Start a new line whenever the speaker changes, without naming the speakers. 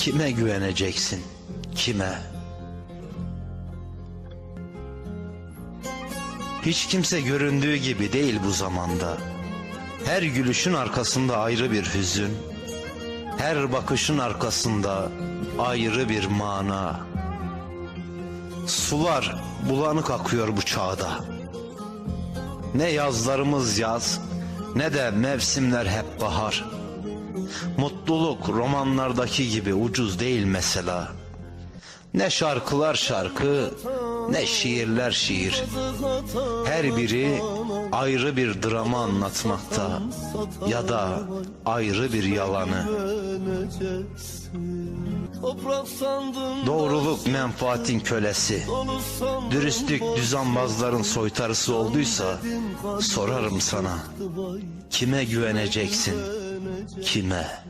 Kime güveneceksin? Kime? Hiç kimse göründüğü gibi değil bu zamanda. Her gülüşün arkasında ayrı bir hüzün, her bakışın arkasında ayrı bir mana. Sular bulanık akıyor bu çağda. Ne yazlarımız yaz, ne de mevsimler hep bahar. Mutluluk romanlardaki gibi ucuz değil mesela. Ne şarkılar şarkı, ne şiirler şiir. Her biri ayrı bir drama anlatmakta ya da ayrı bir yalanı. Doğruluk menfaatin kölesi, dürüstlük düzenbazların soytarısı olduysa sorarım sana, kime güveneceksin, kime?